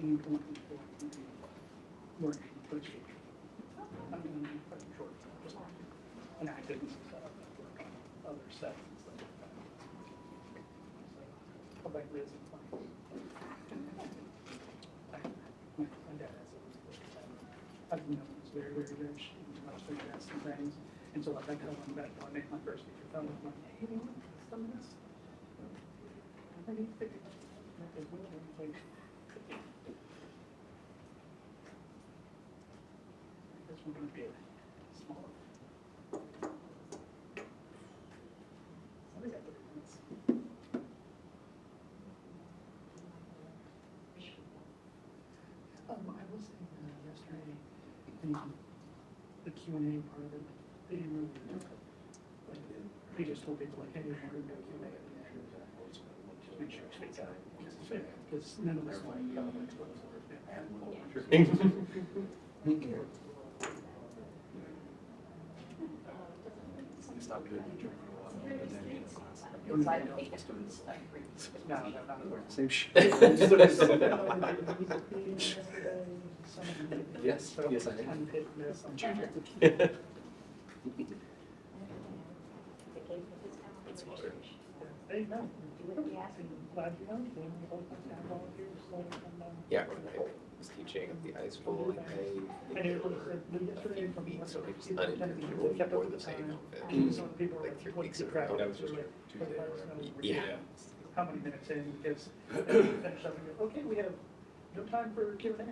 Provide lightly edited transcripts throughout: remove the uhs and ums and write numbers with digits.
looking for people to be working for the future. I'm going to be pretty short. And I didn't work on other settings like that. So, like Liz and Frank. My dad has a I've known he's very, very rich. He loves to invest in things. And so like I tell him that when I make my first feature film, I'm like, hey, you want some of this? I need to figure it out. There's no way. This one's going to be smaller. I was saying yesterday, the Q&A part of it, they didn't really do it. Like, they just told people, like, hey, we're going to do Q&A. Just make sure it fits out. Because none of us like elements whatsoever. Stop doing it during a while, but then in class. Students. No, not Same shit. Yes, yes, I am. That's water. There you go. Glad you know. Yeah, when I was teaching at the high school, I so I just unintentionally wore the same outfit like 3 weeks in a row. That was just Tuesday. Yeah. How many minutes in? Because you finish up and go, okay, we have no time for Q&A.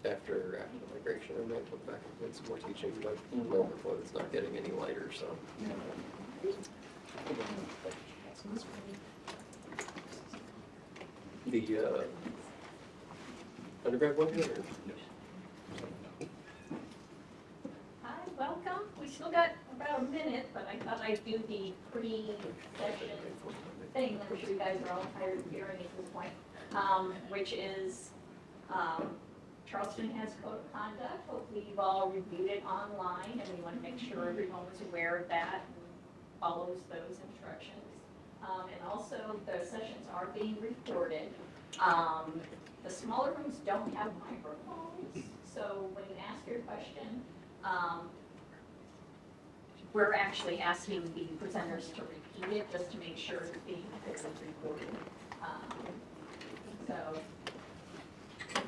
After the migration, I might look back and get some more teaching, but my workload's not getting any lighter, so. The undergrad one here? Hi, welcome. We still got about a minute, but I thought I'd do the pre-session thing that I'm sure you guys are all tired of hearing at this point, which is Charleston has code of conduct. Hopefully you've all reviewed it online, and we want to make sure everyone was aware of that and follows those instructions. And also the sessions are being recorded. The smaller rooms don't have microphones, so when you ask your question, we're actually asking the presenters to repeat it just to make sure it's being recorded. So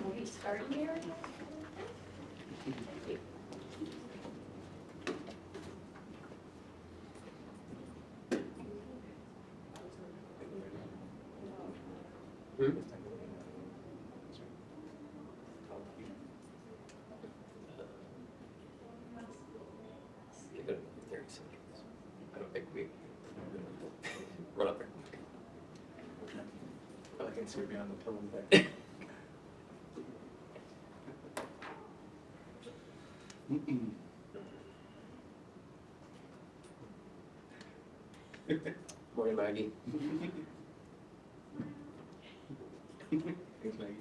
we'll be starting here. Hmm? Give it 30 seconds. I don't think we run up there. I can see it behind the pillow there. Morning, Maggie. Thanks, Maggie.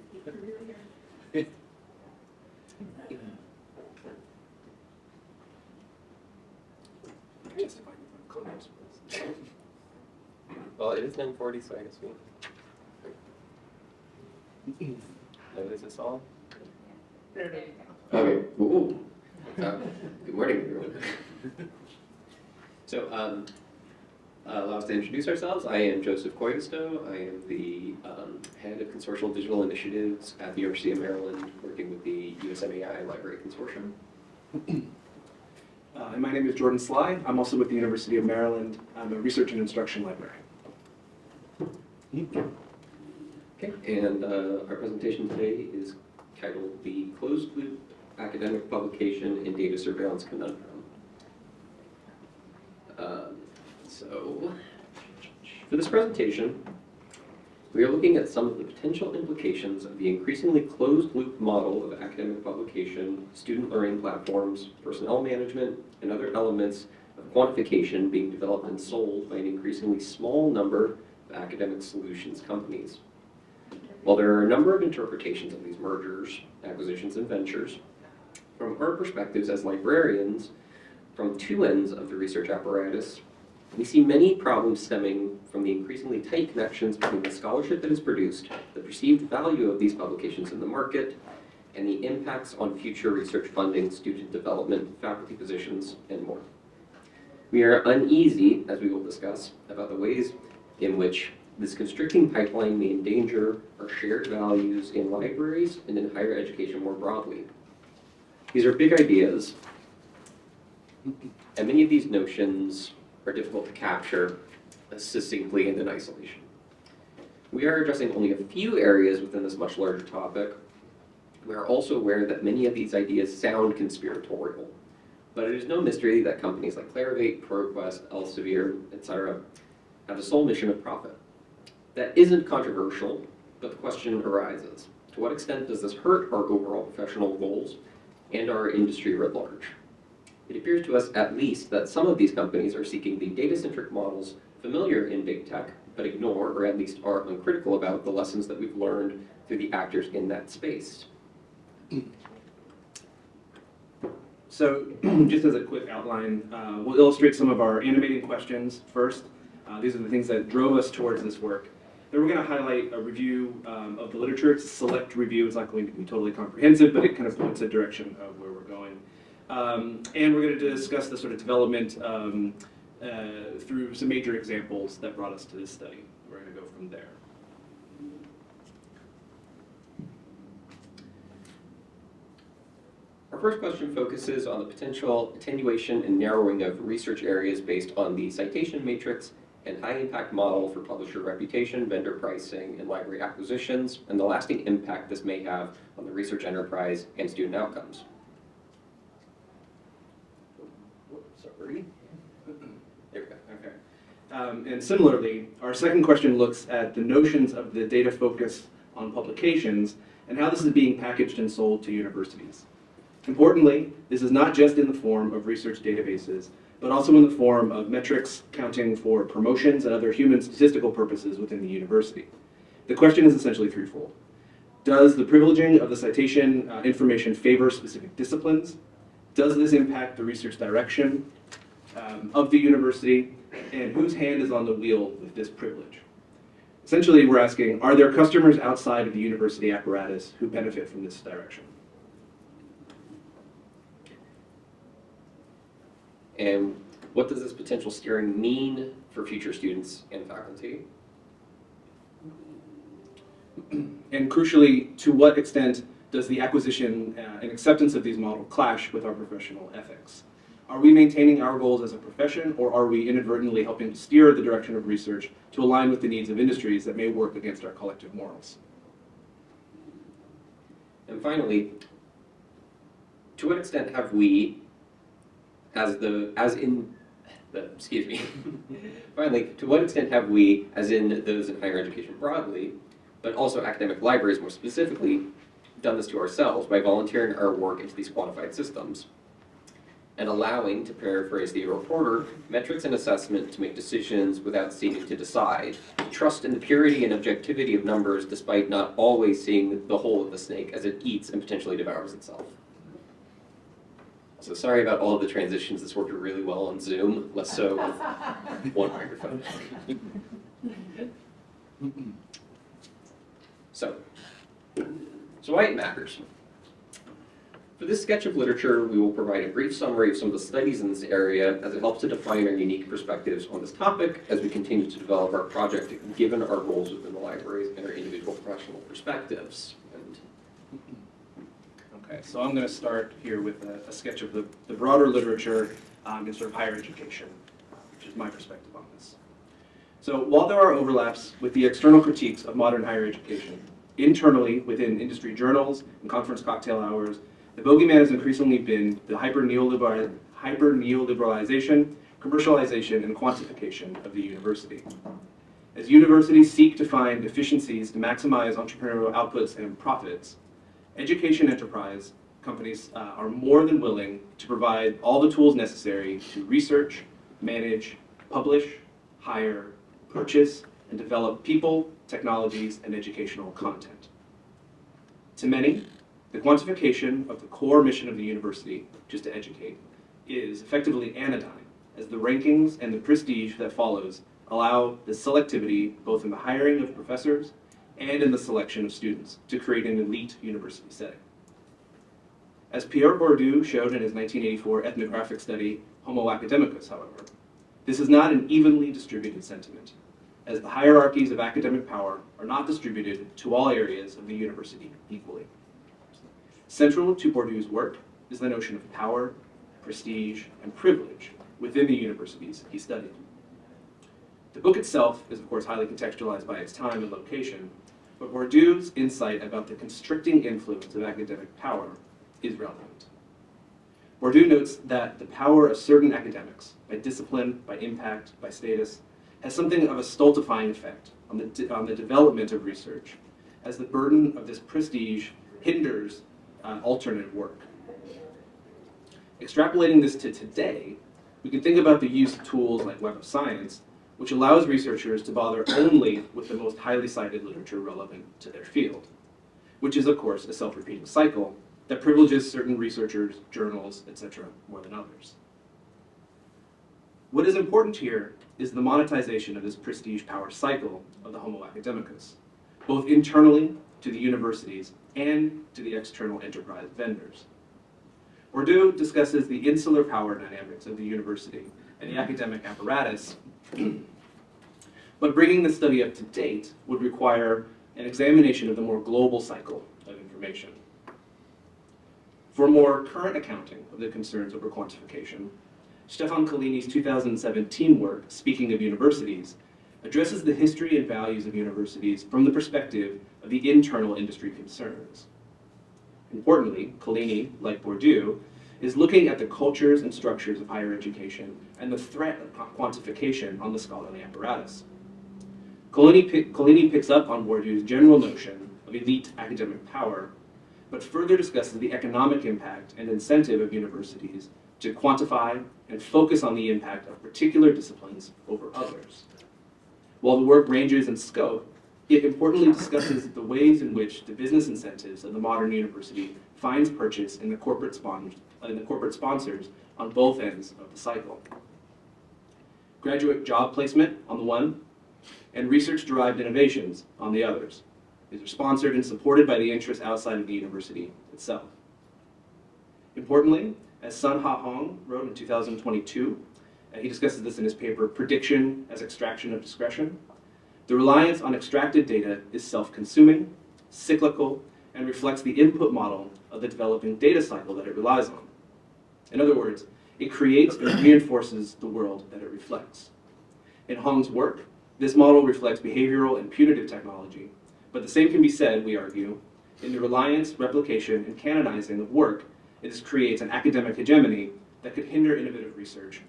Just if I can find clothes. Well, it is 9:40, so I guess we. Oh, is this all? There it is. Okay. Ooh. Good morning, everyone. So, allow us to introduce ourselves. I am Joseph Coivisto. I am the head of consortial digital initiatives at the University of Maryland, working with the USMAI Library Consortium. And my name is Jordan Sly. I'm also with the University of Maryland. I'm a research and instruction librarian. Okay, and our presentation today is titled The Closed Loop Academic Publication and Data Surveillance Conundrum. So, for this presentation, we are looking at some of the potential implications of the increasingly closed-loop model of academic publication, student learning platforms, personnel management, and other elements of quantification being developed and sold by an increasingly small number of academic solutions companies. While there are a number of interpretations of these mergers, acquisitions, and ventures, from our perspectives as librarians, from two ends of the research apparatus, We see many problems stemming from the increasingly tight connections between the scholarship that is produced, the perceived value of these publications in the market, and the impacts on future research funding, student development, faculty positions, and more. We are uneasy, as we will discuss, about the ways in which this constricting pipeline may endanger our shared values in libraries and in higher education more broadly. These are big ideas, and many of these notions are difficult to capture succinctly and in isolation. We are addressing only a few areas within this much larger topic. We are also aware that many of these ideas sound conspiratorial, but it is no mystery that companies like Clarivate, ProQuest, Elsevier, etc. have the sole mission of profit. That isn't controversial, but the question arises: to what extent does this hurt our overall professional goals and our industry writ large? It appears to us, at least, that some of these companies are seeking the data-centric models familiar in big tech, but ignore, or at least are uncritical about, the lessons that we've learned through the actors in that space. So, just as a quick outline, we'll illustrate some of our animating questions first. These are the things that drove us towards this work. Then we're going to highlight a review of the literature. It's a select review. It's not going to be totally comprehensive, but it kind of points a direction of where we're going. And we're going to discuss the sort of development through some major examples that brought us to this study. We're going to go from there. Our first question focuses on the potential attenuation and narrowing of research areas based on the citation matrix and high-impact model for publisher reputation, vendor pricing, and library acquisitions, and the lasting impact this may have on the research enterprise and student outcomes. Sorry. There we go. Okay. And similarly, our second question looks at the notions of the data focus on publications and how this is being packaged and sold to universities. Importantly, this is not just in the form of research databases, but also in the form of metrics counting for promotions and other human statistical purposes within the university. The question is essentially threefold. Does the privileging of the citation information favor specific disciplines? Does this impact the research direction of the university? And whose hand is on the wheel with this privilege? Essentially, we're asking, are there customers outside of the university apparatus who benefit from this direction? And what does this potential steering mean for future students and faculty? And crucially, to what extent does the acquisition and acceptance of these models clash with our professional ethics? Are we maintaining our goals as a profession, or are we inadvertently helping to steer the direction of research to align with the needs of industries that may work against our collective morals? And finally, to what extent have we, finally, to what extent have we, as in those in higher education broadly, but also academic libraries more specifically, done this to ourselves by volunteering our work into these quantified systems and allowing, to paraphrase the reporter, metrics and assessment to make decisions without seeming to decide, to trust in the purity and objectivity of numbers despite not always seeing the whole of the snake as it eats and potentially devours itself. So sorry about all of the transitions. This worked really well on Zoom, less so with one microphone. So why it matters. For this sketch of literature, we will provide a brief summary of some of the studies in this area as it helps to define our unique perspectives on this topic as we continue to develop our project given our goals within the libraries and our individual professional perspectives. Okay, so I'm going to start here with a sketch of the broader literature in sort of higher education, which is my perspective on this. So while there are overlaps with the external critiques of modern higher education, internally within industry journals and conference cocktail hours, the bogeyman has increasingly been the hyper-neoliberalization, commercialization, and quantification of the university. As universities seek to find efficiencies to maximize entrepreneurial outputs and profits, education enterprise companies are more than willing to provide all the tools necessary to research, manage, publish, hire, purchase, and develop people, technologies, and educational content. To many, the quantification of the core mission of the university, which is to educate, is effectively anodyne as the rankings and the prestige that follows allow the selectivity both in the hiring of professors and in the selection of students to create an elite university setting. As Pierre Bourdieu showed in his 1984 ethnographic study, Homo Academicus, however, this is not an evenly distributed sentiment, as the hierarchies of academic power are not distributed to all areas of the university equally. Central to Bourdieu's work is the notion of power, prestige, and privilege within the universities he studied. The book itself is, of course, highly contextualized by its time and location, but Bourdieu's insight about the constricting influence of academic power is relevant. Bourdieu notes that the power of certain academics, by discipline, by impact, by status, has something of a stultifying effect on the development of research, as the burden of this prestige hinders alternative work. Extrapolating this to today, we can think about the use of tools like Web of Science, which allows researchers to bother only with the most highly cited literature relevant to their field, which is, of course, a self-repeating cycle that privileges certain researchers, journals, etc., more than others. What is important here is the monetization of this prestige power cycle of the Homo Academicus, both internally to the universities and to the external enterprise vendors. Bourdieu discusses the insular power dynamics of the university and the academic apparatus, but bringing the study up to date would require an examination of the more global cycle of information. For more current accounting of the concerns over quantification, Stefan Collini's 2017 work, Speaking of Universities, addresses the history and values of universities from the perspective of the internal industry concerns. Importantly, Collini, like Bourdieu, is looking at the cultures and structures of higher education and the threat of quantification on the scholarly apparatus. Collini picks up on Bourdieu's general notion of elite academic power, but further discusses the economic impact and incentive of universities to quantify and focus on the impact of particular disciplines over others. While the work ranges in scope, it importantly discusses the ways in which the business incentives of the modern university finds purchase in the corporate sponsors on both ends of the cycle. Graduate job placement on the one, and research-derived innovations on the others. These are sponsored and supported by the interests outside of the university itself. Importantly, as Sun Ha Hong wrote in 2022, and he discusses this in his paper, Prediction as Extraction of Discretion, the reliance on extracted data is self-consuming, cyclical, and reflects the input model of the developing data cycle that it relies on. In other words, it creates and reinforces the world that it reflects. In Hong's work, this model reflects behavioral and punitive technology, but the same can be said, we argue, in the reliance, replication, and canonizing of work. It creates an academic hegemony that could hinder innovative research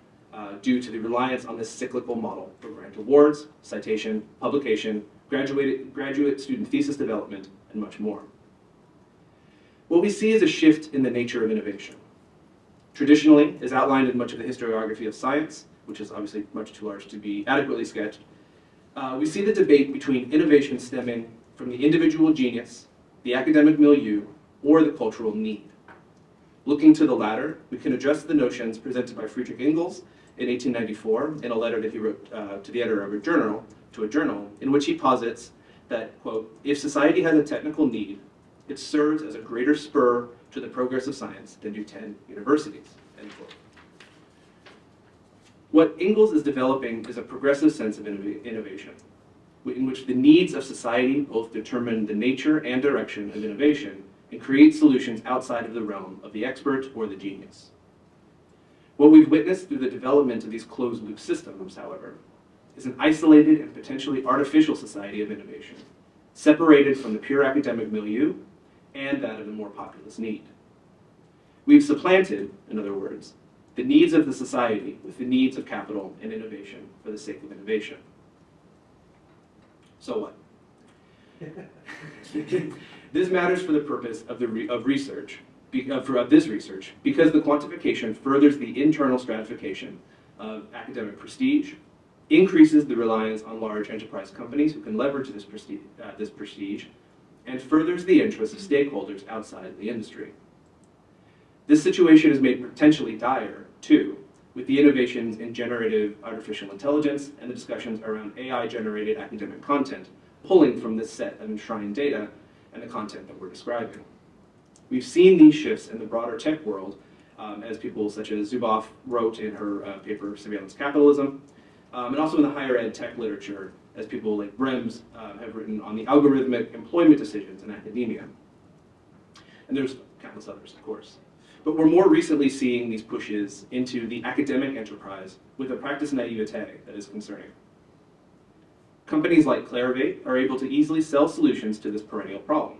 due to the reliance on this cyclical model for grant awards, citation, publication, graduate student thesis development, and much more. What we see is a shift in the nature of innovation. Traditionally, as outlined in much of the historiography of science, which is obviously much too large to be adequately sketched, we see the debate between innovation stemming from the individual genius, the academic milieu, or the cultural need. Looking to the latter, we can address the notions presented by Friedrich Engels in 1894 in a letter that he wrote to the editor of a journal, in which he posits that, quote, if society has a technical need, it serves as a greater spur to the progress of science than do 10 universities, end quote. What Engels is developing is a progressive sense of innovation, in which the needs of society both determine the nature and direction of innovation and create solutions outside of the realm of the expert or the genius. What we've witnessed through the development of these closed-loop systems, however, is an isolated and potentially artificial society of innovation, separated from the pure academic milieu and that of the more populous need. We've supplanted, in other words, the needs of the society with the needs of capital and innovation for the sake of innovation. So what? This matters for the purpose of this research, because the quantification furthers the internal stratification of academic prestige, increases the reliance on large enterprise companies who can leverage this prestige, and furthers the interests of stakeholders outside the industry. This situation is made potentially dire, too, with the innovations in generative artificial intelligence and the discussions around AI-generated academic content, pulling from this set of enshrined data and the content that we're describing. We've seen these shifts in the broader tech world, as people such as Zuboff wrote in her paper, Surveillance Capitalism, and also in the higher ed tech literature, as people like Brems have written on the algorithmic employment decisions in academia. And there's countless others, of course. But we're more recently seeing these pushes into the academic enterprise with a practice naivete that is concerning. Companies like Clarivate are able to easily sell solutions to this perennial problem.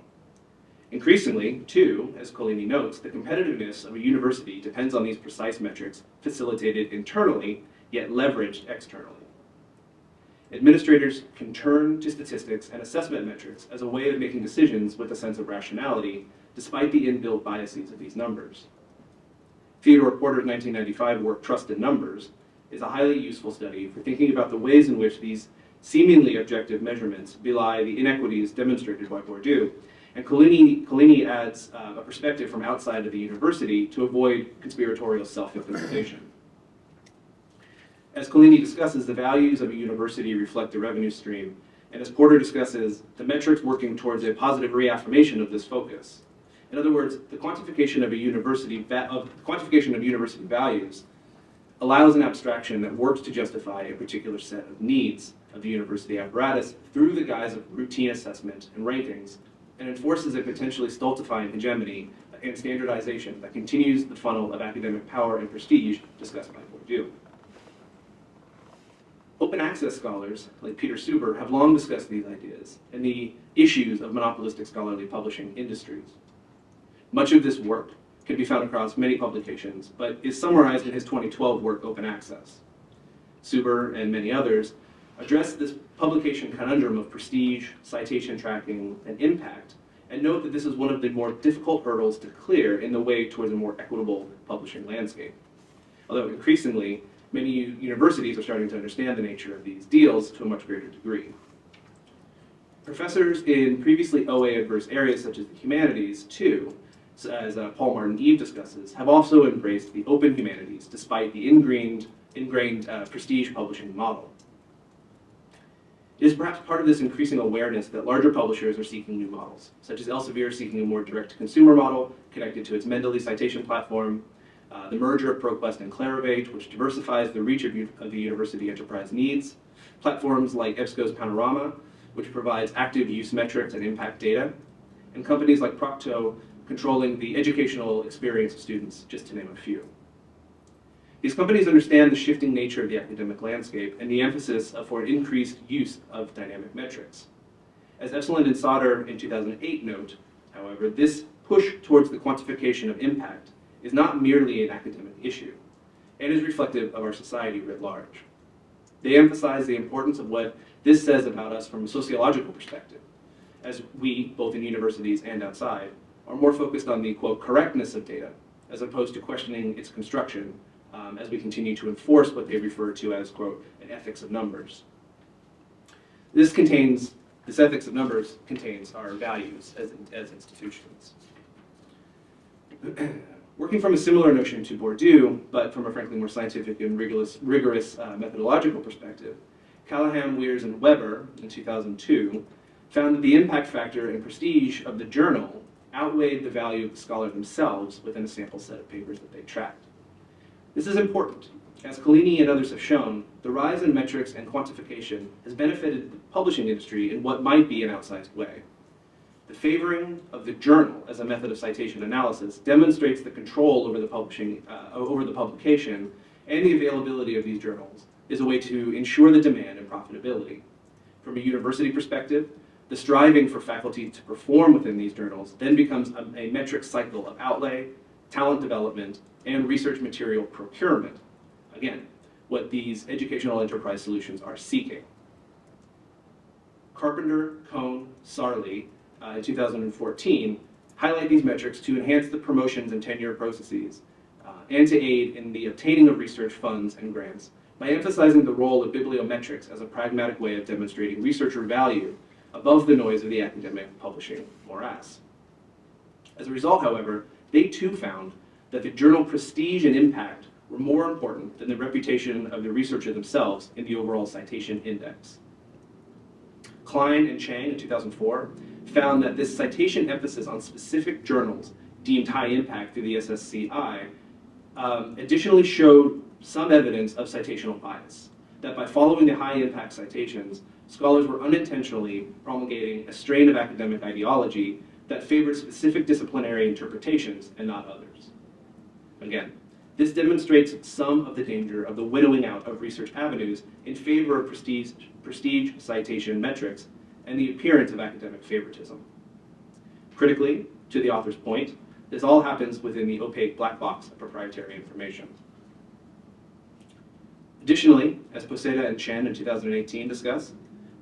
Increasingly, too, as Collini notes, the competitiveness of a university depends on these precise metrics facilitated internally, yet leveraged externally. Administrators can turn to statistics and assessment metrics as a way of making decisions with a sense of rationality, despite the inbuilt biases of these numbers. Theodore Porter's 1995 work, Trust in Numbers, is a highly useful study for thinking about the ways in which these seemingly objective measurements belie the inequities demonstrated by Bourdieu. And Collini adds a perspective from outside of the university to avoid conspiratorial self-victimization. As Collini discusses, the values of a university reflect the revenue stream, and as Porter discusses, the metrics working towards a positive reaffirmation of this focus. In other words, the quantification of university values allows an abstraction that works to justify a particular set of needs of the university apparatus through the guise of routine assessment and rankings, and enforces a potentially stultifying hegemony and standardization that continues the funnel of academic power and prestige discussed by Bourdieu. Open access scholars, like Peter Suber, have long discussed these ideas and the issues of monopolistic scholarly publishing industries. Much of this work can be found across many publications, but is summarized in his 2012 work, Open Access. Suber and many others address this publication conundrum of prestige, citation tracking, and impact, and note that this is one of the more difficult hurdles to clear in the way towards a more equitable publishing landscape. Although increasingly, many universities are starting to understand the nature of these deals to a much greater degree. Professors in previously OA adverse areas such as the humanities, too, as Paul Martin Eve discusses, have also embraced the open humanities despite the ingrained prestige publishing model. It is perhaps part of this increasing awareness that larger publishers are seeking new models, such as Elsevier seeking a more direct-to-consumer model connected to its Mendeley citation platform, the merger of ProQuest and Clarivate, which diversifies the reach of the university enterprise needs, platforms like EBSCO's Panorama, which provides active use metrics and impact data, and companies like Procto controlling the educational experience of students, just to name a few. These companies understand the shifting nature of the academic landscape and the emphasis for increased use of dynamic metrics. As Epsilon and Sauter in 2008 note, however, this push towards the quantification of impact is not merely an academic issue, and is reflective of our society writ large. They emphasize the importance of what this says about us from a sociological perspective, as we, both in universities and outside, are more focused on the, quote, correctness of data, as opposed to questioning its construction, as we continue to enforce what they refer to as, quote, an ethics of numbers. This ethics of numbers contains our values as institutions. Working from a similar notion to Bourdieu, but from a frankly more scientific and rigorous methodological perspective, Callahan, Weers, and Weber in 2002 found that the impact factor and prestige of the journal outweighed the value of the scholar themselves within a sample set of papers that they tracked. This is important. As Collini and others have shown, the rise in metrics and quantification has benefited the publishing industry in what might be an outsized way. The favoring of the journal as a method of citation analysis demonstrates the control over the publication and the availability of these journals is a way to ensure the demand and profitability. From a university perspective, the striving for faculty to perform within these journals then becomes a metric cycle of outlay, talent development, and research material procurement. Again, what these educational enterprise solutions are seeking. Carpenter, Cohn, Sarli, in 2014, highlight these metrics to enhance the promotions and tenure processes and to aid in the obtaining of research funds and grants by emphasizing the role of bibliometrics as a pragmatic way of demonstrating researcher value above the noise of the academic publishing morass. As a result, however, they too found that the journal prestige and impact were more important than the reputation of the researcher themselves in the overall citation index. Klein and Chang in 2004 found that this citation emphasis on specific journals deemed high impact through the SSCI additionally showed some evidence of citational bias, that by following the high impact citations, scholars were unintentionally promulgating a strain of academic ideology that favored specific disciplinary interpretations and not others. Again, this demonstrates some of the danger of the winnowing out of research avenues in favor of prestige citation metrics and the appearance of academic favoritism. Critically, to the author's point, this all happens within the opaque black box of proprietary information. Additionally, as Poseda and Chen in 2018 discuss,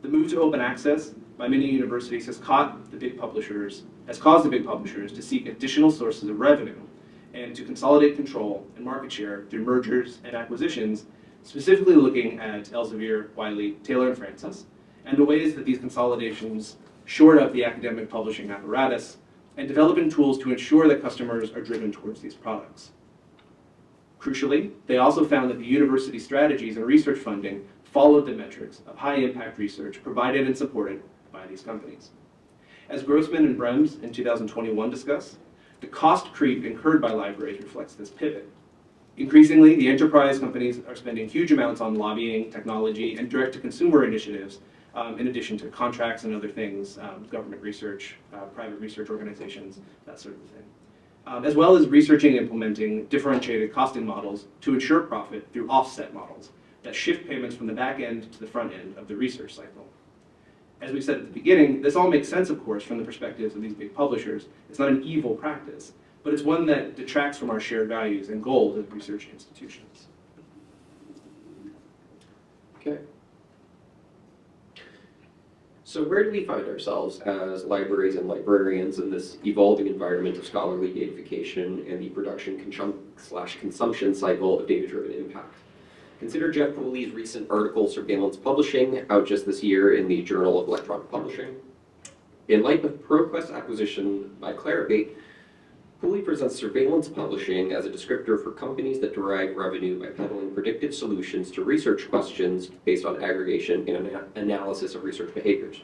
the move to open access by many universities has caused the big publishers to seek additional sources of revenue and to consolidate control and market share through mergers and acquisitions, specifically looking at Elsevier, Wiley, Taylor, and Francis, and the ways that these consolidations shored up the academic publishing apparatus and developing tools to ensure that customers are driven towards these products. Crucially, they also found that the university strategies and research funding followed the metrics of high-impact research provided and supported by these companies. As Grossman and Brems in 2021 discuss, the cost creep incurred by libraries reflects this pivot. Increasingly, the enterprise companies are spending huge amounts on lobbying, technology, and direct-to-consumer initiatives, in addition to contracts and other things, government research, private research organizations, that sort of thing. As well as researching and implementing differentiated costing models to ensure profit through offset models that shift payments from the back end to the front end of the research cycle. As we said at the beginning, this all makes sense, of course, from the perspectives of these big publishers. It's not an evil practice, but it's one that detracts from our shared values and goals as research institutions. Okay. So where do we find ourselves as libraries and librarians in this evolving environment of scholarly datafication and the production/consumption cycle of data-driven impact? Consider Jeff Pooley's recent article, Surveillance Publishing, out just this year in the Journal of Electronic Publishing. In light of ProQuest's acquisition by Clarivate, Pooley presents surveillance publishing as a descriptor for companies that derive revenue by peddling predictive solutions to research questions based on aggregation and analysis of research behaviors,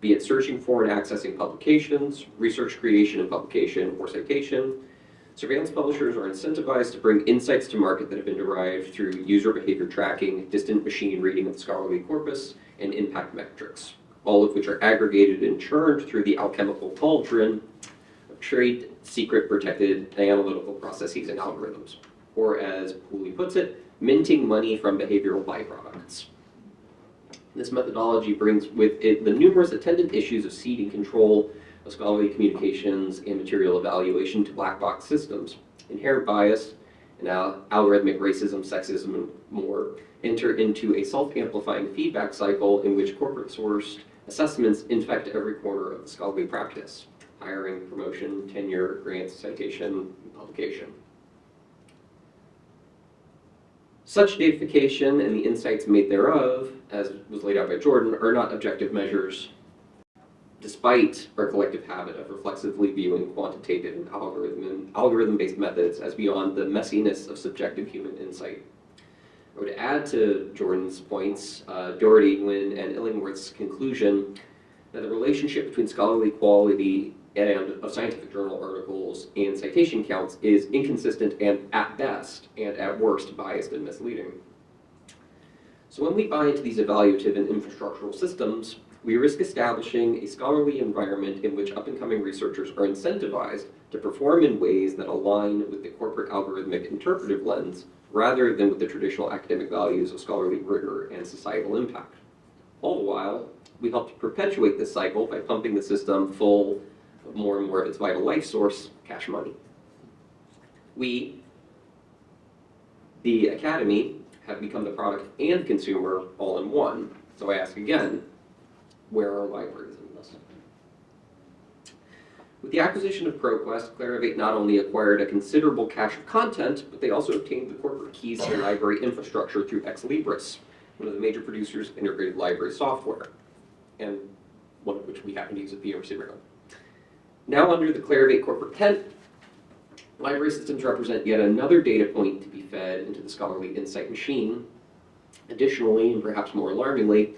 be it searching for and accessing publications, research creation and publication, or citation. Surveillance publishers are incentivized to bring insights to market that have been derived through user behavior tracking, distant machine reading of the scholarly corpus, and impact metrics, all of which are aggregated and churned through the alchemical cauldron of trade secret protected analytical processes and algorithms, or as Pooley puts it, minting money from behavioral byproducts. This methodology brings with it the numerous attendant issues of seeding control of scholarly communications and material evaluation to black box systems. Inherent bias and algorithmic racism, sexism, and more enter into a self-amplifying feedback cycle in which corporate-sourced assessments infect every corner of the scholarly practice: hiring, promotion, tenure, grants, citation, and publication. Such datafication and the insights made thereof, as was laid out by Jordan, are not objective measures, despite our collective habit of reflexively viewing quantitative and algorithm-based methods as beyond the messiness of subjective human insight. I would add to Jordan's points, Doherty, Nguyen, and Illingworth's conclusion that the relationship between scholarly quality and of scientific journal articles and citation counts is inconsistent and, at best, and at worst, biased and misleading. So when we buy into these evaluative and infrastructural systems, we risk establishing a scholarly environment in which up-and-coming researchers are incentivized to perform in ways that align with the corporate algorithmic interpretive lens rather than with the traditional academic values of scholarly rigor and societal impact. All the while, we help to perpetuate this cycle by pumping the system full of more and more of its vital life source, cash money. We, the academy, have become the product and consumer all in one. So I ask again, where are libraries in this? With the acquisition of ProQuest, Clarivate not only acquired a considerable cache of content, but they also obtained the corporate keys to library infrastructure through Ex Libris, one of the major producers of integrated library software, and one of which we happen to use at the University of Maryland. Now under the Clarivate corporate tent, Library systems represent yet another data point to be fed into the scholarly insight machine. Additionally, and perhaps more alarmingly,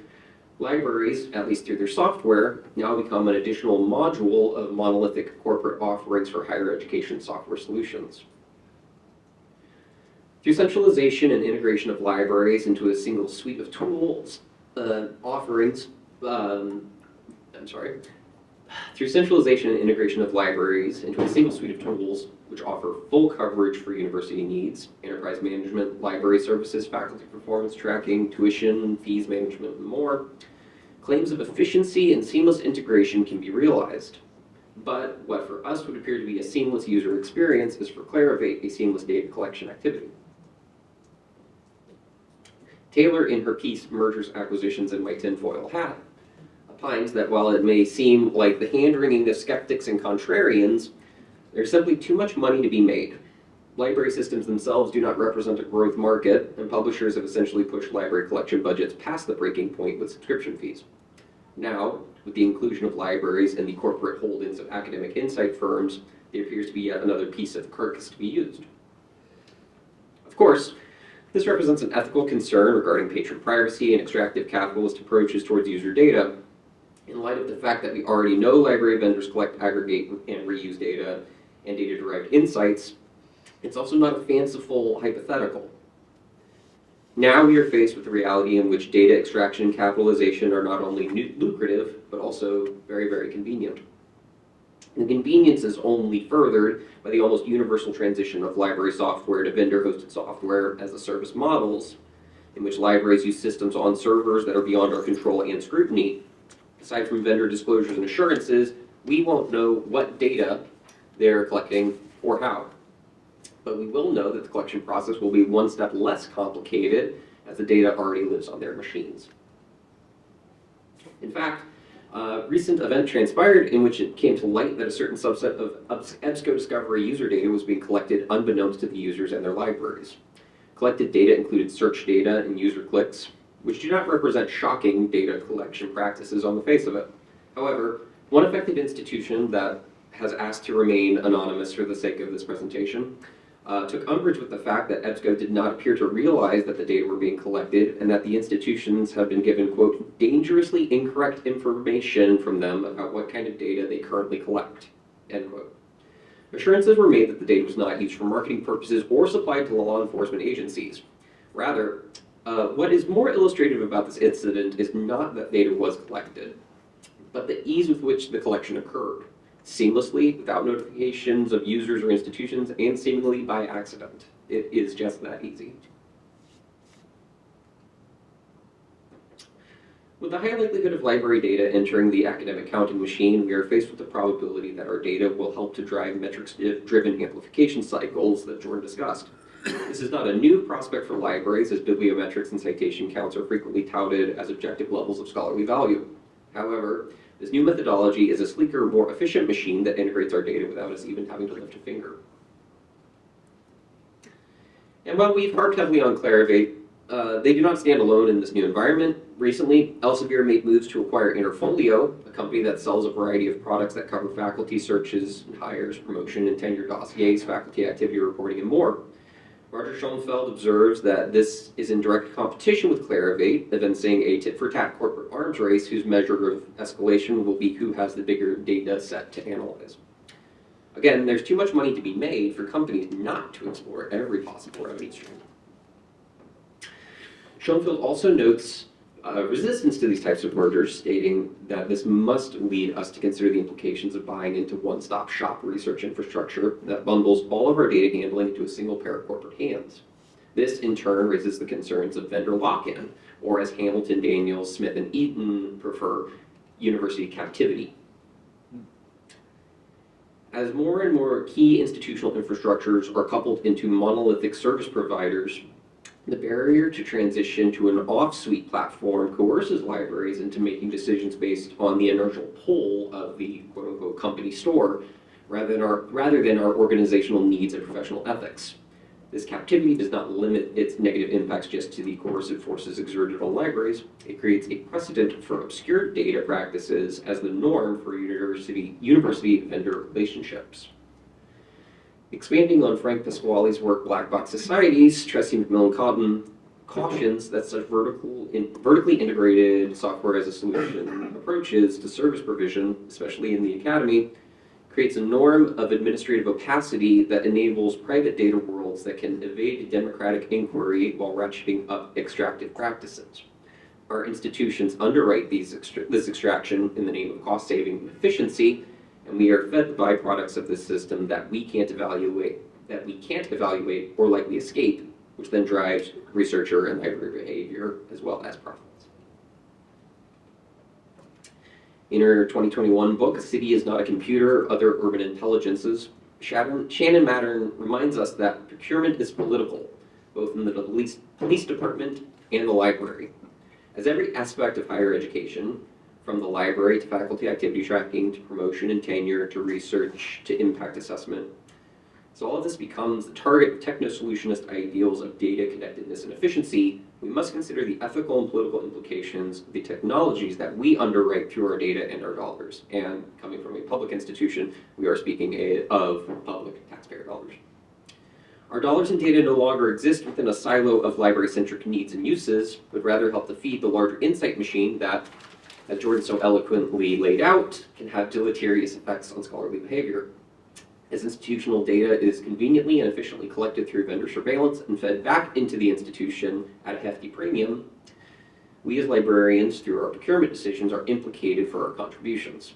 libraries, at least through their software, now become an additional module of monolithic corporate offerings for higher education software solutions. Through centralization and integration of libraries into a single suite of tools, through centralization and integration of libraries into a single suite of tools which offer full coverage for university needs, enterprise management, library services, faculty performance tracking, tuition, fees management, and more, claims of efficiency and seamless integration can be realized. But what for us would appear to be a seamless user experience is for Clarivate a seamless data collection activity. Taylor, in her piece, Mergers, Acquisitions, and My Tinfoil Hat, opines that while it may seem like the hand-wringing of skeptics and contrarians, there's simply too much money to be made. Library systems themselves do not represent a growth market, and publishers have essentially pushed library collection budgets past the breaking point with subscription fees. Now, with the inclusion of libraries and the corporate holdings of academic insight firms, there appears to be yet another piece of the carcass to be used. Of course, this represents an ethical concern regarding patron privacy and extractive capitalist approaches towards user data, in light of the fact that we already know library vendors collect, aggregate, and reuse data and data-derived insights. It's also not a fanciful hypothetical. Now we are faced with a reality in which data extraction and capitalization are not only lucrative, but also very, very convenient. The convenience is only furthered by the almost universal transition of library software to vendor-hosted software as a service models, in which libraries use systems on servers that are beyond our control and scrutiny. Aside from vendor disclosures and assurances, we won't know what data they're collecting or how. But we will know that the collection process will be one step less complicated as the data already lives on their machines. In fact, a recent event transpired in which it came to light that a certain subset of EBSCO Discovery user data was being collected unbeknownst to the users and their libraries. Collected data included search data and user clicks, which do not represent shocking data collection practices on the face of it. However, one affected institution that has asked to remain anonymous for the sake of this presentation took umbrage with the fact that EBSCO did not appear to realize that the data were being collected and that the institutions have been given, quote, dangerously incorrect information from them about what kind of data they currently collect, end quote. Assurances were made that the data was not used for marketing purposes or supplied to law enforcement agencies. Rather, what is more illustrative about this incident is not that data was collected, but the ease with which the collection occurred, seamlessly, without notifications of users or institutions, and seemingly by accident. It is just that easy. With the high likelihood of library data entering the academic counting machine, we are faced with the probability that our data will help to drive metrics-driven amplification cycles that Jordan discussed. This is not a new prospect for libraries, as bibliometrics and citation counts are frequently touted as objective levels of scholarly value. However, this new methodology is a sleeker, more efficient machine that integrates our data without us even having to lift a finger. And while we've harped heavily on Clarivate, they do not stand alone in this new environment. Recently, Elsevier made moves to acquire Interfolio, a company that sells a variety of products that cover faculty searches, and hires, promotion, and tenure dossiers, faculty activity reporting, and more. Roger Schoenfeld observes that this is in direct competition with Clarivate, evincing a tit-for-tat corporate arms race whose measure of escalation will be who has the bigger data set to analyze. Again, there's too much money to be made for companies not to explore every possible revenue stream. Schoenfeld also notes resistance to these types of mergers, stating that this must lead us to consider the implications of buying into one-stop shop research infrastructure that bundles all of our data handling into a single pair of corporate hands. This, in turn, raises the concerns of vendor lock-in, or as Hamilton, Daniels, Smith, and Eaton prefer, university captivity. As more and more key institutional infrastructures are coupled into monolithic service providers, the barrier to transition to an off-suite platform coerces libraries into making decisions based on the inertial pull of the quote-unquote company store, rather than our organizational needs and professional ethics. This captivity does not limit its negative impacts just to the coercive forces exerted on libraries. It creates a precedent for obscure data practices as the norm for university-vendor relationships. Expanding on Frank Pasquale's work, Black Box Societies, Tracy McMillan Cotton cautions that such vertically integrated software as a solution approaches to service provision, especially in the academy, creates a norm of administrative opacity that enables private data worlds that can evade democratic inquiry while ratcheting up extractive practices. Our institutions underwrite this extraction in the name of cost saving and efficiency, and we are fed the byproducts of this system that we can't evaluate or likely escape, which then drives researcher and library behavior as well as profits. In her 2021 book, A City is Not a Computer, Other Urban Intelligences, Shannon Mattern reminds us that procurement is political, both in the police department and the library. As every aspect of higher education, from the library to faculty activity tracking, to promotion and tenure, to research, to impact assessment, so all of this becomes the target of techno-solutionist ideals of data connectedness and efficiency. We must consider the ethical and political implications of the technologies that we underwrite through our data and our dollars. And coming from a public institution, we are speaking of public taxpayer dollars. Our dollars and data no longer exist within a silo of library-centric needs and uses, but rather help to feed the larger insight machine that, as Jordan so eloquently laid out, can have deleterious effects on scholarly behavior. As institutional data is conveniently and efficiently collected through vendor surveillance and fed back into the institution at a hefty premium, we as librarians, through our procurement decisions, are implicated for our contributions.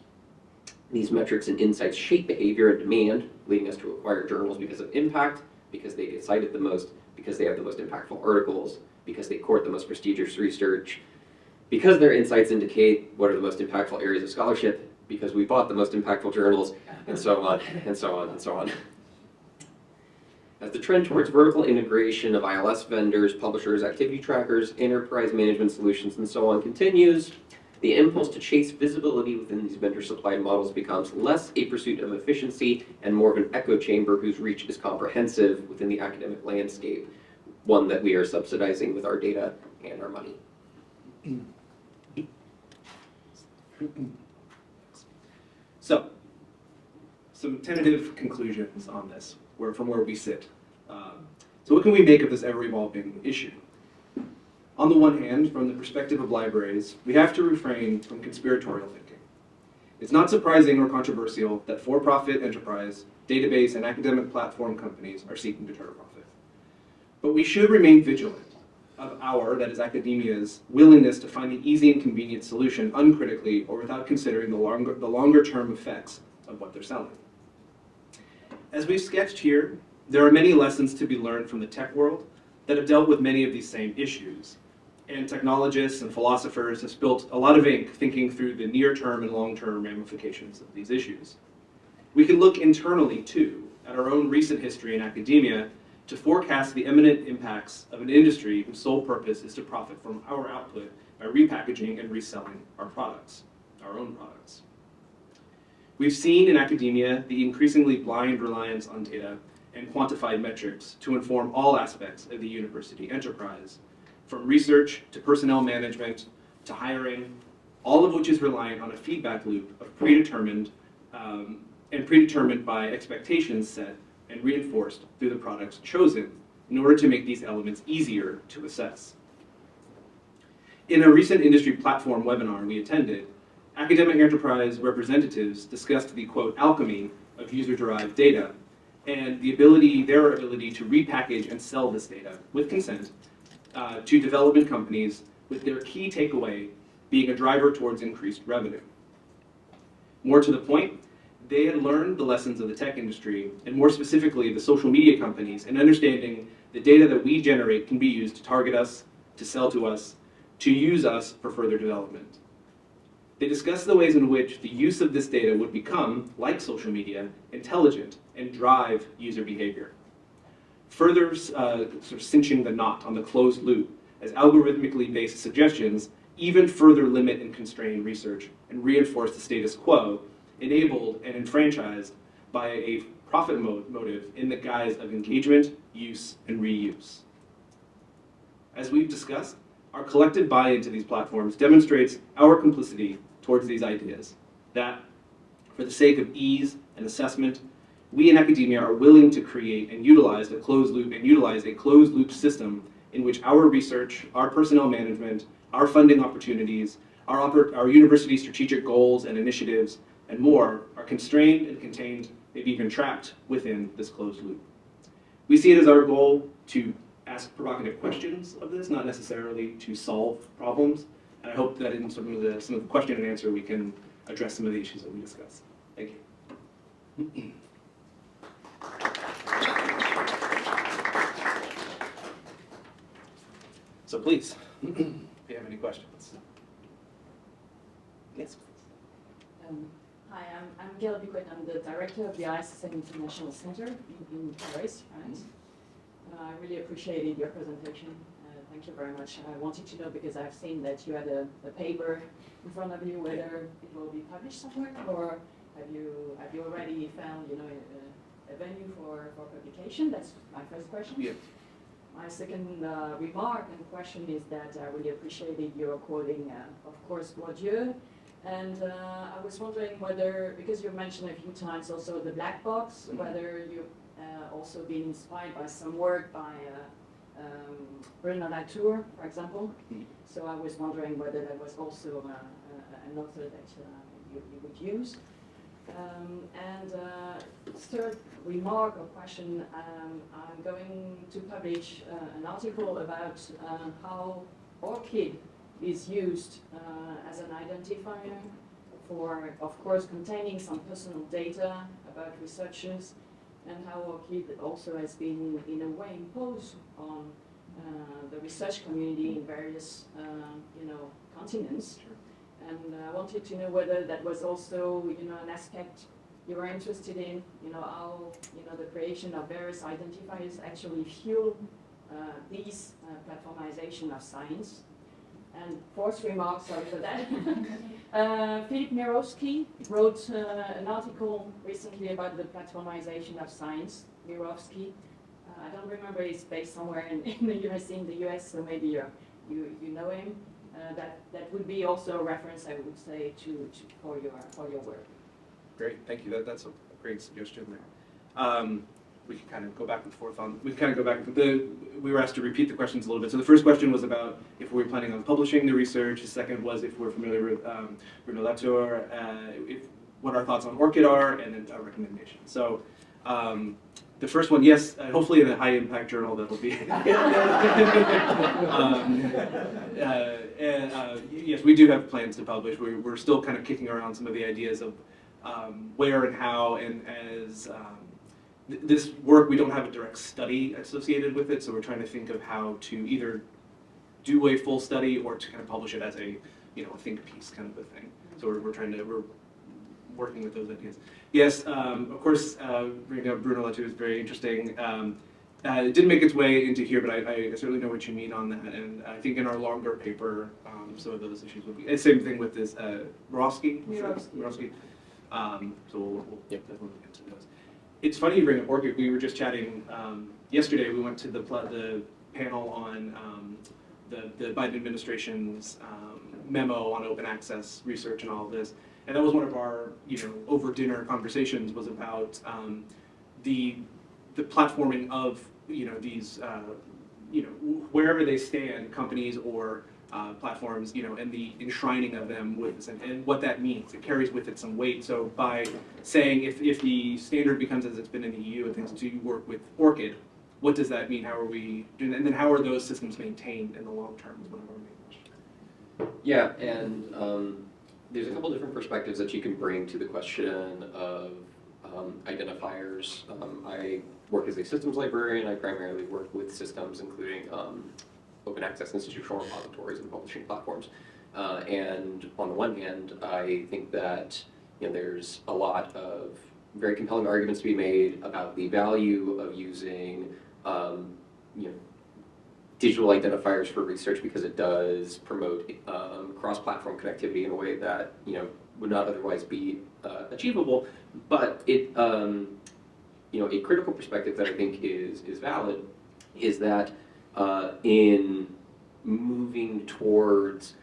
These metrics and insights shape behavior and demand, leading us to acquire journals because of impact, because they get cited the most, because they have the most impactful articles, because they court the most prestigious research, because their insights indicate what are the most impactful areas of scholarship, because we bought the most impactful journals, and so on, and so on, and so on. As the trend towards vertical integration of ILS vendors, publishers, activity trackers, enterprise management solutions, and so on continues, the impulse to chase visibility within these vendor-supplied models becomes less a pursuit of efficiency and more of an echo chamber whose reach is comprehensive within the academic landscape, one that we are subsidizing with our data and our money. So, some tentative conclusions on this, from where we sit. So what can we make of this ever-evolving issue? On the one hand, from the perspective of libraries, we have to refrain from conspiratorial thinking. It's not surprising or controversial that for-profit enterprise, database, and academic platform companies are seeking to turn a profit. But we should remain vigilant of that is academia's, willingness to find the easy and convenient solution uncritically or without considering the longer-term effects of what they're selling. As we've sketched here, there are many lessons to be learned from the tech world that have dealt with many of these same issues. And technologists and philosophers have spilled a lot of ink thinking through the near-term and long-term ramifications of these issues. We can look internally, too, at our own recent history in academia to forecast the imminent impacts of an industry whose sole purpose is to profit from our output by repackaging and reselling our products, our own products. We've seen in academia the increasingly blind reliance on data and quantified metrics to inform all aspects of the university enterprise, from research to personnel management to hiring, all of which is reliant on a feedback loop of predetermined by expectations set and reinforced through the products chosen in order to make these elements easier to assess. In a recent industry platform webinar we attended, academic enterprise representatives discussed the, quote, alchemy of user-derived data and their ability to repackage and sell this data with consent to development companies, with their key takeaway being a driver towards increased revenue. More to the point, they had learned the lessons of the tech industry, and more specifically the social media companies, and understanding the data that we generate can be used to target us, to sell to us, to use us for further development. They discussed the ways in which the use of this data would become, like social media, intelligent and drive user behavior. Further sort of cinching the knot on the closed loop, as algorithmically based suggestions even further limit and constrain research and reinforce the status quo, enabled and enfranchised by a profit motive in the guise of engagement, use, and reuse. As we've discussed, our collective buy-in to these platforms demonstrates our complicity towards these ideas that, for the sake of ease and assessment, we in academia are willing to create and utilize a closed loop system in which our research, our personnel management, our funding opportunities, our university strategic goals and initiatives, and more are constrained and contained, maybe even trapped within this closed loop. We see it as our goal to ask provocative questions of this, not necessarily to solve problems. And I hope that in some of the question and answer, we can address some of the issues that we discussed. Thank you. So please, if you have any questions. Yes, please. Hi, I'm Gail Buquet. I'm the director of the ISSM International Center in Paris, France. I really appreciated your presentation. Thank you very much. I wanted to know, because I've seen that you had a paper in front of you, whether it will be published somewhere, or have you already found a venue for publication? That's my first question. Yeah. My second remark and question is that I really appreciated your quoting, of course, Bourdieu. And I was wondering whether, because you mentioned a few times also the black box, whether you've also been inspired by some work by Bruno Latour, for example. So I was wondering whether that was also an author that you would use. And third remark or question, I'm going to publish an article about how ORCID is used as an identifier for, of course, containing some personal data about researchers, and how ORCID also has been, in a way, imposed on the research community in various, continents. Sure. And I wanted to know whether that was also, an aspect you were interested in, how, the creation of various identifiers actually fuel these platformization of science. And fourth remark, sorry for that. Philip Mirowski wrote an article recently about the platformization of science. Mirowski, I don't remember, he's based somewhere in the US, so maybe you know him. That would be also a reference, I would say, for your work. Great, thank you. That's a great suggestion there. We can kind of go back and forth on. We kind of go back. We were asked to repeat the questions a little bit. So the first question was about if we're planning on publishing the research. The second was if we're familiar with Bruno Latour, what our thoughts on ORCID are, and then a recommendation. So the first one, yes, hopefully in a high impact journal that'll be. Yes, we do have plans to publish. We're still kind of kicking around some of the ideas of where and how, and as this work, we don't have a direct study associated with it, so we're trying to think of how to either do a full study or to kind of publish it as a a think piece kind of a thing. So we're working with those ideas. Yes, of course, Bruno Latour is very interesting. It didn't make its way into here, but I certainly know what you mean on that, and I think in our longer paper, some of those issues will be. Same thing with this Mirowski. So we'll definitely get to those. It's funny you bring up ORCID. We were just chatting yesterday. We went to the panel on the Biden administration's memo on open access research and all of this, and that was one of our over dinner conversations, was about the platforming of these wherever they stand, companies or platforms, and the enshrining of them with this, and what that means. It carries with it some weight. So by saying if the standard becomes as it's been in the EU and things, do you work with ORCID? What does that mean? How are we doing? And then how are those systems maintained in the long term is one of our main questions. Yeah, and there's a couple different perspectives that you can bring to the question of identifiers. I work as a systems librarian. I primarily work with systems, including open access institutional repositories and publishing platforms. And on the one hand, I think that there's a lot of very compelling arguments to be made about the value of using digital identifiers for research, because it does promote cross-platform connectivity in a way that would not otherwise be achievable. But it a critical perspective that I think is valid is that in moving towards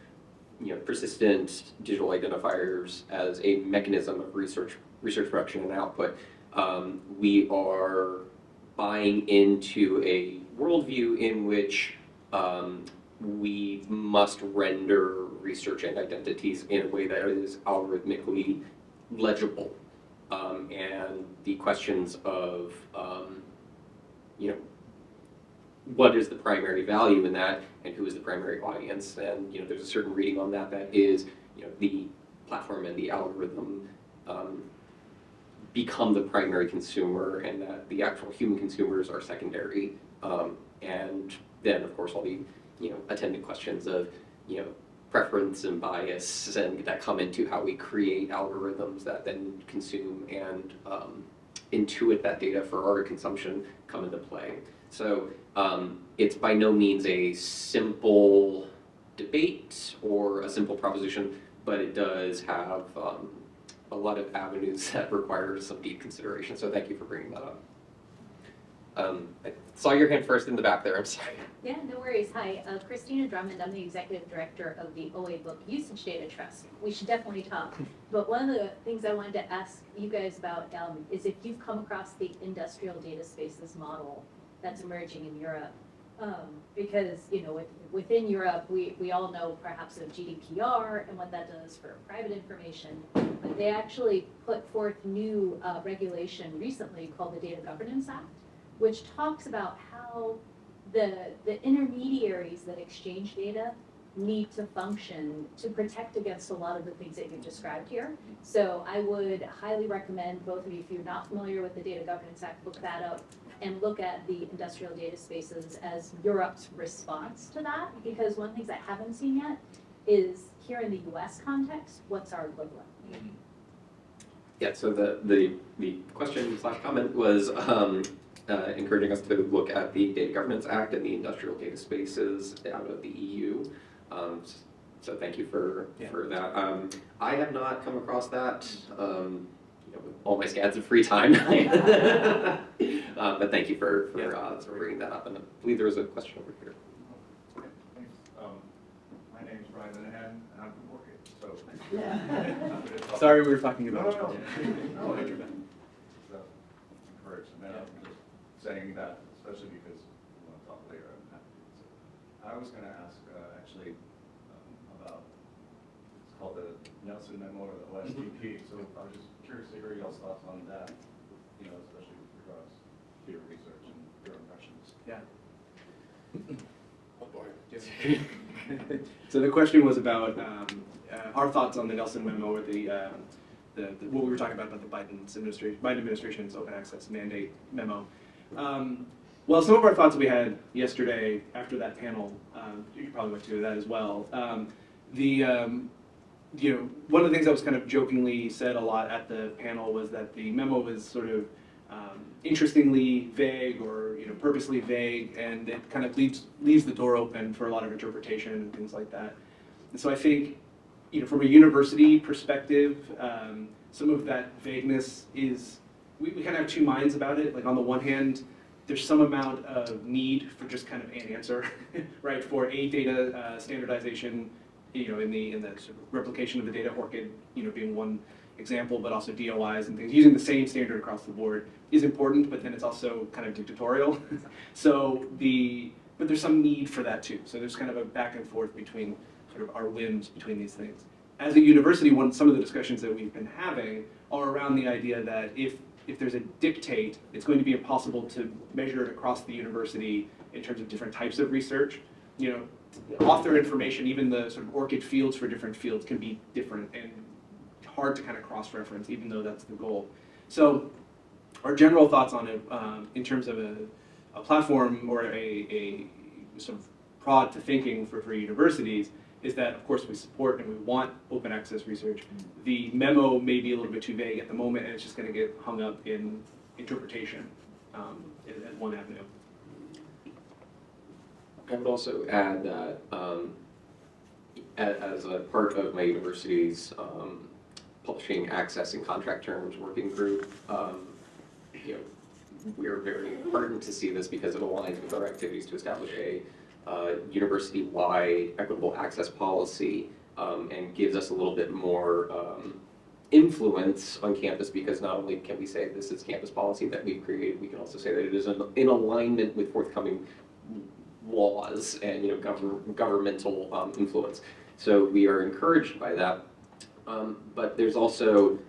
persistent digital identifiers as a mechanism of research production and output, we are buying into a worldview in which we must render research and identities in a way that is algorithmically legible. And the questions of, you know, what is the primary value in that, and who is the primary audience? And you know, there's a certain reading on that that is, you know, the platform and the algorithm become the primary consumer, and that the actual human consumers are secondary. And then, of course, all the, you know, attendant questions of, you know, preference and bias and that come into how we create algorithms that then consume and intuit that data for our consumption come into play. So it's by no means a simple debate or a simple proposition, but it does have a lot of avenues that require some deep consideration. So thank you for bringing that up. I saw your hand first in the back there, I'm sorry. Yeah, no worries. Hi, Christina Drummond. I'm the executive director of the OA Book Usage Data Trust. We should definitely talk. But one of the things I wanted to ask you guys about is if you've come across the industrial data spaces model that's emerging in Europe. Because, you know, within Europe, we all know perhaps of GDPR and what that does for private information. But they actually put forth new regulation recently called the Data Governance Act, which talks about how the intermediaries that exchange data need to function to protect against a lot of the things that you've described here. So I would highly recommend both of you, if you're not familiar with the Data Governance Act, look that up and look at the industrial data spaces as Europe's response to that. Because one of the things I haven't seen yet is here in the US context, what's our equivalent? Yeah, so the question / comment was encouraging us to look at the Data Governance Act and the industrial data spaces out of the EU. So thank you for that. I have not come across that, you know, with all my scads of free time. But thank you for bringing that up. And I believe there was a question over here. Okay, thanks. My name's Brian Linehan, and I'm from Orchid, so. Sorry, we were talking about. No. So, encouraged, and then I'm just saying that, especially because we want to talk later. I'm happy to. So, I was going to ask, actually, about, it's called the Nelson Memo or the OSTP, so I was just curious to hear y'all's thoughts on that, you know, especially with regards to your research and your impressions. Yeah. Oh boy. So the question was about our thoughts on the Nelson Memo, or the what we were talking about the Biden administration's open access mandate memo. Well, some of our thoughts we had yesterday after that panel, you probably went to that as well. You know, one of the things that was kind of jokingly said a lot at the panel was that the memo was sort of interestingly vague, or you know, purposely vague, and it kind of leaves the door open for a lot of interpretation and things like that. And so I think, you know, from a university perspective, some of that vagueness is, we kind of have two minds about it. Like on the one hand, there's some amount of need for just kind of an answer, right? For a data standardization, you know, in the sort of replication of the data, Orchid, you know, being one example, but also DOIs and things, using the same standard across the board is important, but then it's also kind of dictatorial. But there's some need for that too. So there's kind of a back and forth between sort of our whims between these things. As a university, some of the discussions that we've been having are around the idea that if there's a dictate, it's going to be impossible to measure it across the university in terms of different types of research. You know, author information, even the sort of Orchid fields for different fields can be different and hard to kind of cross-reference, even though that's the goal. So our general thoughts on it in terms of a platform or a sort of prod to thinking for universities is that, of course, we support and we want open access research. The memo may be a little bit too vague at the moment, and it's just going to get hung up in interpretation as one avenue. I would also add that as a part of my university's publishing access and contract terms working group, you know, we're very heartened to see this because it aligns with our activities to establish a university-wide equitable access policy and gives us a little bit more influence on campus, because not only can we say this is campus policy that we've created, we can also say that it is in alignment with forthcoming laws and governmental influence. So we are encouraged by that. But there's also,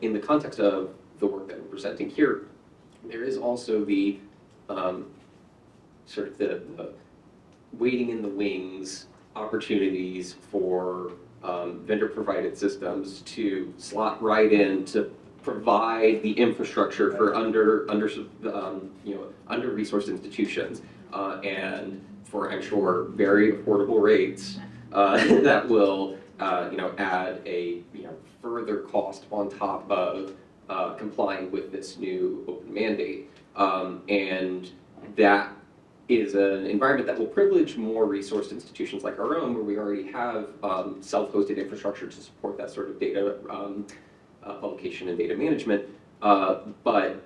in the context of the work that we're presenting here, there is also the sort of the waiting in the wings opportunities for vendor-provided systems to slot right in to provide the infrastructure for under-resourced institutions, and for, I'm sure, very affordable rates that will add a further cost on top of complying with this new open mandate, and that is an environment that will privilege more resourced institutions like our own, where we already have self-hosted infrastructure to support that sort of data publication and data management. But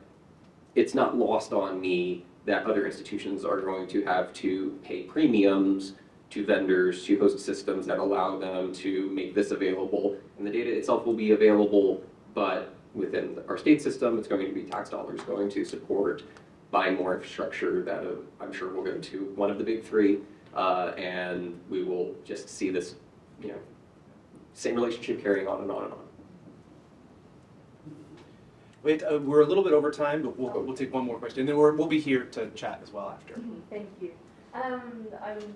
it's not lost on me that other institutions are going to have to pay premiums to vendors to host systems that allow them to make this available. And the data itself will be available, but within our state system, it's going to be tax dollars going to support buying more infrastructure that I'm sure will go to one of the big three, and we will just see this, same relationship carrying on and on and on. Wait, we're a little bit over time, but we'll take one more question, and then we'll be here to chat as well after. Thank you. I'm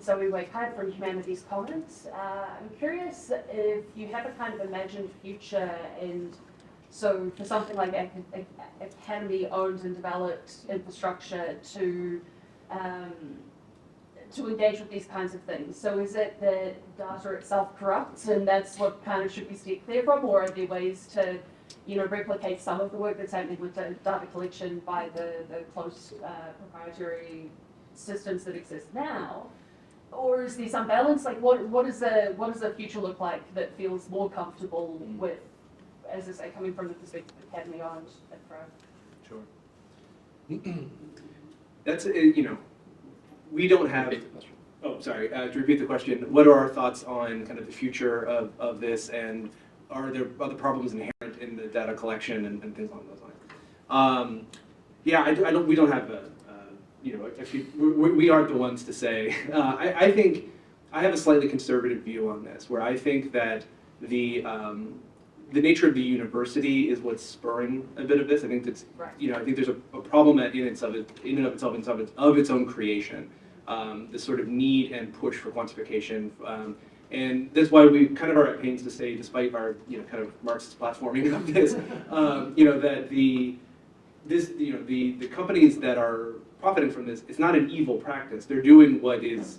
Zoe Wakehart from Humanities Commons. I'm curious if you have a kind of imagined future, and so for something like academy-owned and developed infrastructure to engage with these kinds of things. So is it that data itself corrupts, and that's what kind of should be steered clear from, or are there ways to replicate some of the work that's happening with the data collection by the close proprietary systems that exist now? Or is there some balance? Like what does the future look like that feels more comfortable with, as I say, coming from the perspective of academy owned infra? Sure. That's, we don't have, oh, sorry, to repeat the question, what are our thoughts on kind of the future of this, and are there other problems inherent in the data collection and things along those lines? Yeah, we don't have we aren't the ones to say. I think I have a slightly conservative view on this, where I think that the nature of the university is what's spurring a bit of this. I think that's, I think there's a problem in and of its own creation. This sort of need and push for quantification, and that's why we kind of are at pains to say, despite our kind of Marxist platforming of this, that the companies that are profiting from this, it's not an evil practice. They're doing what is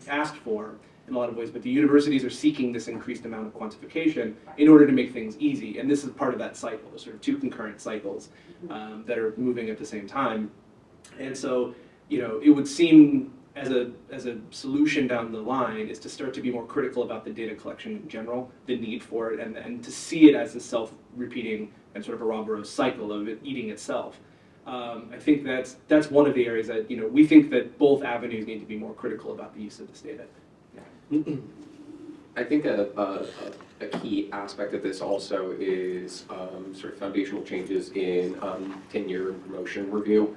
asked for in a lot of ways, but the universities are seeking this increased amount of quantification in order to make things easy, and this is part of that cycle. There's sort of two concurrent cycles that are moving at the same time, and so it would seem as a solution down the line is to start to be more critical about the data collection in general, the need for it, and to see it as a self-repeating and sort of a Ouroboros cycle of it eating itself. I think that's one of the areas that we think that both avenues need to be more critical about the use of this data. I think a key aspect of this also is sort of foundational changes in tenure and promotion review.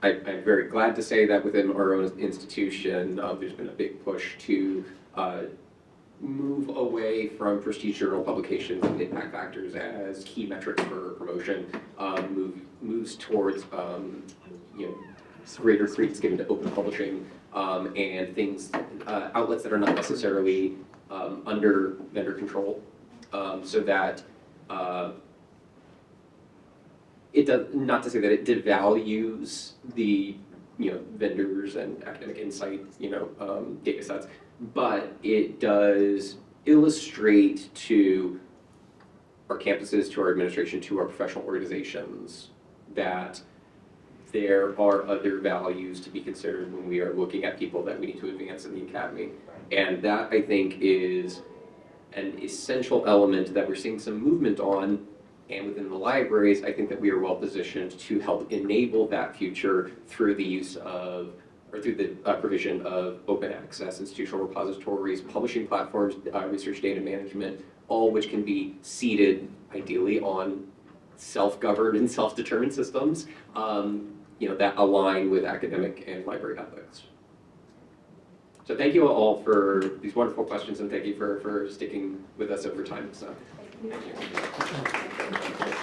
I'm very glad to say that within our own institution, there's been a big push to move away from prestige journal publications and impact factors as key metrics for promotion, moves towards greater credence given to open publishing and things, outlets that are not necessarily under vendor control, so that it does not to say that it devalues the vendors and academic insight data sets, but it does illustrate to our campuses, to our administration, to our professional organizations that there are other values to be considered when we are looking at people that we need to advance in the academy. And that, I think, is an essential element that we're seeing some movement on. And within the libraries, I think that we are well positioned to help enable that future through the use of, or through the provision of open access institutional repositories, publishing platforms, research data management, all which can be seeded ideally on self-governed and self-determined systems, that align with academic and library ethics. So thank you all for these wonderful questions, and thank you for sticking with us over time. So. Thank you.